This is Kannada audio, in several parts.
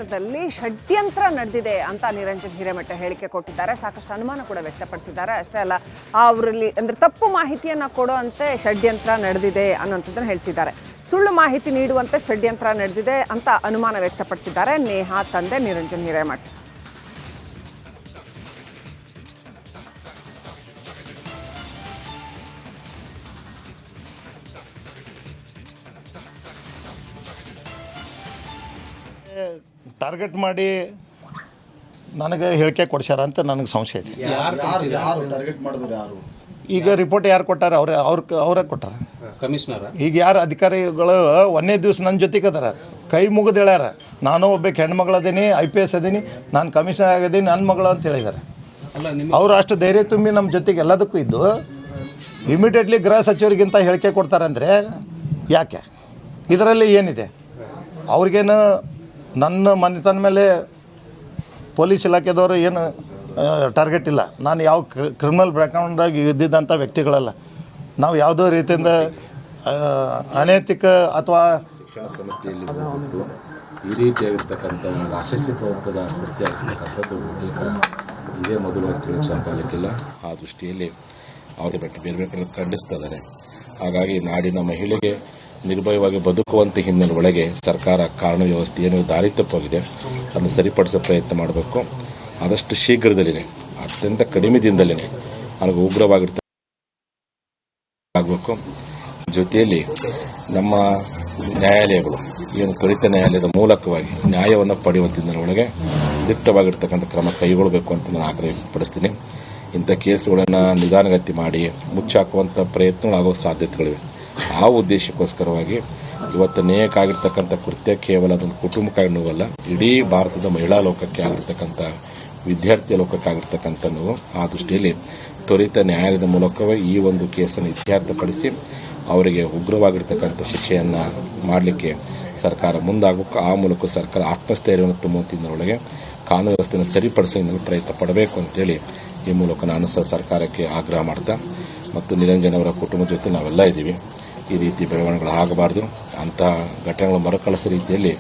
ವಿಚಾರದಲ್ಲಿ ಷಡ್ಯಂತ್ರ ನಡೆದಿದೆ ಅಂತ ನಿರಂಜನ್ ಹಿರೇಮಠ ಹೇಳಿಕೆ ಕೊಟ್ಟಿದ್ದಾರೆ. ಸಾಕಷ್ಟು ಅನುಮಾನ ಕೂಡ ವ್ಯಕ್ತಪಡಿಸಿದ್ದಾರೆ. ಅಷ್ಟೇ ಅಲ್ಲ, ಅವರಲ್ಲಿ ಅಂದರೆ ತಪ್ಪು ಮಾಹಿತಿಯನ್ನು ಕೊಡುವಂತೆ ಷಡ್ಯಂತ್ರ ನಡೆದಿದೆ ಅನ್ನೋಂಥದ್ದನ್ನು ಹೇಳ್ತಿದ್ದಾರೆ. ಸುಳ್ಳು ಮಾಹಿತಿ ನೀಡುವಂತೆ ಷಡ್ಯಂತ್ರ ನಡೆದಿದೆ ಅಂತ ಅನುಮಾನ ವ್ಯಕ್ತಪಡಿಸಿದ್ದಾರೆ ನೇಹಾ ತಂದೆ ನಿರಂಜನ್ ಹಿರೇಮಠ. ಟಾರ್ಗೆಟ್ ಮಾಡಿ ನನಗೆ ಹೇಳಿಕೆ ಕೊಡ್ಸ್ಯಾರ ಅಂತ ನನಗೆ ಸಂಶಯ ಇದೆ. ಈಗ ರಿಪೋರ್ಟ್ ಯಾರು ಕೊಟ್ಟಾರ? ಅವ್ರೇ ಕೊಟ್ಟಾರ, ಕಮಿಷನರ್. ಈಗ ಯಾರು ಅಧಿಕಾರಿಗಳು ಒಂದೇ ದಿವಸ ನನ್ನ ಜೊತೆಗೆ ಅದಾರ, ಕೈ ಮುಗಿದು ಹೇಳ್ಯಾರ, ನಾನು ಒಬ್ಬ ಹೆಣ್ಮಗಳದೀನಿ, IPS ಅದೀನಿ, ನಾನು ಕಮಿಷನರ್ ಆಗಿದ್ದೀನಿ, ನನ್ನ ಮಗಳು ಅಂತ ಹೇಳಿದ್ದಾರೆ. ಅವರು ಅಷ್ಟು ಧೈರ್ಯ ತುಂಬಿ ನಮ್ಮ ಜೊತೆಗೆ ಎಲ್ಲದಕ್ಕೂ ಇದ್ದು ಇಮಿಡಿಯೇಟ್ಲಿ ಗೃಹ ಸಚಿವರಿಗಿಂತ ಹೇಳಿಕೆ ಕೊಡ್ತಾರಂದರೆ ಯಾಕೆ? ಇದರಲ್ಲಿ ಏನಿದೆ? ಅವ್ರಿಗೇನು ನನ್ನ ಮನೆತನ ಮೇಲೆ ಪೊಲೀಸ್ ಇಲಾಖೆದವರು ಏನು ಟಾರ್ಗೆಟ್ ಇಲ್ಲ. ನಾನು ಯಾವ ಕ್ರಿಮಿನಲ್ ಬ್ಯಾಕ್ಗ್ರೌಂಡಾಗಿ ಇದ್ದಿದ್ದಂಥ ವ್ಯಕ್ತಿಗಳಲ್ಲ. ನಾವು ಯಾವುದೋ ರೀತಿಯಿಂದ ಅನೈತಿಕ ಅಥವಾ ಶಿಕ್ಷಣ ಸಂಸ್ಥೆಯಲ್ಲಿ ಈ ರೀತಿಯಾಗಿರ್ತಕ್ಕಂಥ ರಾಕ್ಷಸಿ ಪ್ರವೃತ್ತದ ಸೃಷ್ಟಿಯಾಗಿರ್ತಕ್ಕಂಥದ್ದು ಬಹುತೇಕ ಇದೇ ಮೊದಲು ತಿಳಿದು ಸಾಕಾಗಲಿಕ್ಕಿಲ್ಲ. ಆ ದೃಷ್ಟಿಯಲ್ಲಿ ಅವರ ಬಗ್ಗೆ ಬೇರೆ ಬೇರೆ ಖಂಡಿಸ್ತಾ ಇದ್ದಾರೆ. ಹಾಗಾಗಿ ನಾಡಿನ ಮಹಿಳೆಗೆ ನಿರ್ಭಯವಾಗಿ ಬದುಕುವಂಥ ಹಿನ್ನೆಲೆ ಒಳಗೆ ಸರ್ಕಾರ ಕಾನೂನು ವ್ಯವಸ್ಥೆ ಏನು ದಾರಿ ತಪ್ಪೋಗಿದೆ ಅದನ್ನು ಸರಿಪಡಿಸೋ ಪ್ರಯತ್ನ ಮಾಡಬೇಕು. ಆದಷ್ಟು ಶೀಘ್ರದಲ್ಲೇ, ಅತ್ಯಂತ ಕಡಿಮೆ ದಿನದಲ್ಲೇ ನನಗೆ ಉಗ್ರವಾಗಿರಬೇಕು. ಜೊತೆಯಲ್ಲಿ ನಮ್ಮ ನ್ಯಾಯಾಲಯಗಳು ಏನು ತ್ವರಿತ ನ್ಯಾಯಾಲಯದ ಮೂಲಕವಾಗಿ ನ್ಯಾಯವನ್ನು ಪಡೆಯುವಂಥ ಒಳಗೆ ದಿಟ್ಟವಾಗಿರ್ತಕ್ಕಂಥ ಕ್ರಮ ಕೈಗೊಳ್ಳಬೇಕು ಅಂತ ನಾನು ಆಗ್ರಹಪಡಿಸ್ತೀನಿ. ಇಂಥ ಕೇಸುಗಳನ್ನು ನಿಧಾನಗತಿ ಮಾಡಿ ಮುಚ್ಚಾಕುವಂಥ ಪ್ರಯತ್ನಗಳಾಗುವ ಸಾಧ್ಯತೆಗಳಿವೆ. ಆ ಉದ್ದೇಶಕ್ಕೋಸ್ಕರವಾಗಿ ಇವತ್ತು ನೇಯಕ್ಕೆ ಆಗಿರ್ತಕ್ಕಂಥ ಕೃತ್ಯ ಕೇವಲ ಅದೊಂದು ಕುಟುಂಬಕ್ಕಾಗಿ ನೋವಲ್ಲ, ಇಡೀ ಭಾರತದ ಮಹಿಳಾ ಲೋಕಕ್ಕೆ ಆಗಿರ್ತಕ್ಕಂಥ, ವಿದ್ಯಾರ್ಥಿ ಲೋಕಕ್ಕೆ ಆಗಿರ್ತಕ್ಕಂಥ ನೋವು. ಆ ದೃಷ್ಟಿಯಲ್ಲಿ ತ್ವರಿತ ನ್ಯಾಯಾಲಯದ ಮೂಲಕವೇ ಈ ಒಂದು ಕೇಸನ್ನು ಇತ್ಯರ್ಥಪಡಿಸಿ ಅವರಿಗೆ ಉಗ್ರವಾಗಿರ್ತಕ್ಕಂಥ ಶಿಕ್ಷೆಯನ್ನು ಮಾಡಲಿಕ್ಕೆ ಸರ್ಕಾರ ಮುಂದಾಗಬೇಕು. ಆ ಮೂಲಕ ಸರ್ಕಾರ ಆತ್ಮಸ್ಥೈರ್ಯವನ್ನು ತುಂಬುವಂಥದ್ದರೊಳಗೆ ಕಾನೂನು ವ್ಯವಸ್ಥೆಯನ್ನು ಸರಿಪಡಿಸುವ ಪ್ರಯತ್ನ ಪಡಬೇಕು ಅಂತೇಳಿ ಈ ಮೂಲಕ ನಾನು ಸಹ ಸರ್ಕಾರಕ್ಕೆ ಆಗ್ರಹ ಮಾಡ್ತಾ, ಮತ್ತು ನಿರಂಜನ್ ಅವರ ಕುಟುಂಬದ ಜೊತೆ ನಾವೆಲ್ಲ ಇದ್ದೀವಿ. ಈ ರೀತಿ ಬೆಳವಣಿಗೆಗಳು ಆಗಬಾರ್ದು, ಅಂತಹ ಘಟನೆಗಳು ಮರುಕಳಿಸೋ ರೀತಿಯಲ್ಲಿ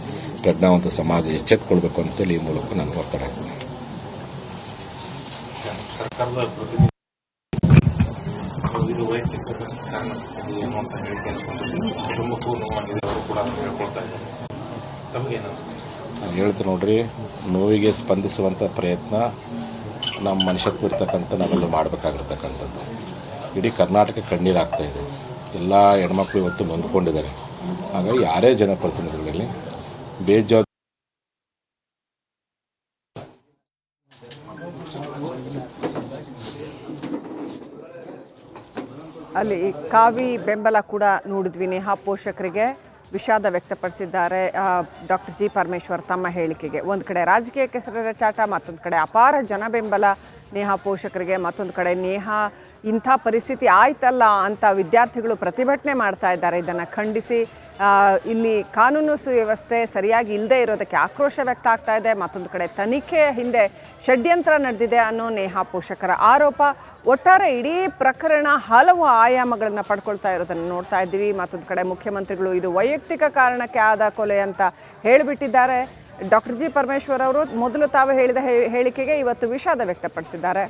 ಪ್ರಜ್ಞಾವಂತ ಸಮಾಜ ಎಚ್ಚೆತ್ತುಕೊಳ್ಬೇಕು ಅಂತೇಳಿ ಈ ಮೂಲಕ ನಾನು ಒತ್ತಡ ಹಾಕ್ತೀನಿ. ನಾನು ಹೇಳ್ತೀನಿ ನೋಡ್ರಿ, ನೋವಿಗೆ ಸ್ಪಂದಿಸುವಂಥ ಪ್ರಯತ್ನ ನಮ್ಮ ಮನುಷ್ಯತ್ವ ಇರ್ತಕ್ಕಂಥ ನಾವೆಲ್ಲ ಮಾಡಬೇಕಾಗಿರ್ತಕ್ಕಂಥದ್ದು. ಇಡೀ ಕರ್ನಾಟಕ ಕಣ್ಣೀರಾಗ್ತಾ ಇದೆ. ಎಲ್ಲ ಹೆಣ್ಮಕ್ಳು ಇವತ್ತು ನೊಂದ್ಕೊಂಡಿದ್ದಾರೆ. ಹಾಗಾಗಿ ಯಾರೇ ಜನಪ್ರತಿನಿಧಿಗಳಲ್ಲಿ ಬೇಜವಾಬ್ದಾರಿ ಅಲ್ಲಿ ಕಾವಿ ಬೆಂಬಲ ಕೂಡ ನೋಡಿದ್ವಿ. ನೇಹಾ ಪೋಷಕರಿಗೆ ವಿಷಾದ ವ್ಯಕ್ತಪಡಿಸಿದ್ದಾರೆ ಡಾಕ್ಟರ್ ಜಿ ಪರಮೇಶ್ವರ್ ತಮ್ಮ ಹೇಳಿಕೆಗೆ. ಒಂದು ಕಡೆ ರಾಜಕೀಯ ಕೆಸರೆರಚಾಟ, ಮತ್ತೊಂದು ಕಡೆ ಅಪಾರ ಜನ ಬೆಂಬಲ ನೇಹಾ ಪೋಷಕರಿಗೆ, ಮತ್ತೊಂದು ಕಡೆ ನೇಹಾ ಇಂಥ ಪರಿಸ್ಥಿತಿ ಆಯ್ತಲ್ಲ ಅಂತ ವಿದ್ಯಾರ್ಥಿಗಳು ಪ್ರತಿಭಟನೆ ಮಾಡ್ತಾ ಇದ್ದಾರೆ. ಇದನ್ನು ಖಂಡಿಸಿ ಇಲ್ಲಿ ಕಾನೂನು ಸುವ್ಯವಸ್ಥೆ ಸರಿಯಾಗಿ ಇಲ್ಲದೆ ಇರೋದಕ್ಕೆ ಆಕ್ರೋಶ ವ್ಯಕ್ತ ಆಗ್ತಾ ಇದೆ. ಮತ್ತೊಂದು ಕಡೆ ತನಿಖೆ ಹಿಂದೆ ಷಡ್ಯಂತ್ರ ನಡೆದಿದೆ ಅನ್ನೋ ನೇಹಾ ಪೋಷಕರ ಆರೋಪ. ಒಟ್ಟಾರೆ ಇಡೀ ಪ್ರಕರಣ ಹಲವು ಆಯಾಮಗಳನ್ನು ಪಡ್ಕೊಳ್ತಾ ಇರೋದನ್ನು ನೋಡ್ತಾ ಇದ್ದೀವಿ. ಮತ್ತೊಂದು ಕಡೆ ಮುಖ್ಯಮಂತ್ರಿಗಳು ಇದು ವೈಯಕ್ತಿಕ ಕಾರಣಕ್ಕೆ ಆದ ಕೊಲೆ ಅಂತ ಹೇಳಿಬಿಟ್ಟಿದ್ದಾರೆ. ಡಾಕ್ಟರ್ ಜಿ ಪರಮೇಶ್ವರ್ ಅವರು ಮೊದಲು ತಾವು ಹೇಳಿದ ಹೇಳಿಕೆಗೆ ಇವತ್ತು ವಿಷಾದ ವ್ಯಕ್ತಪಡಿಸಿದ್ದಾರೆ.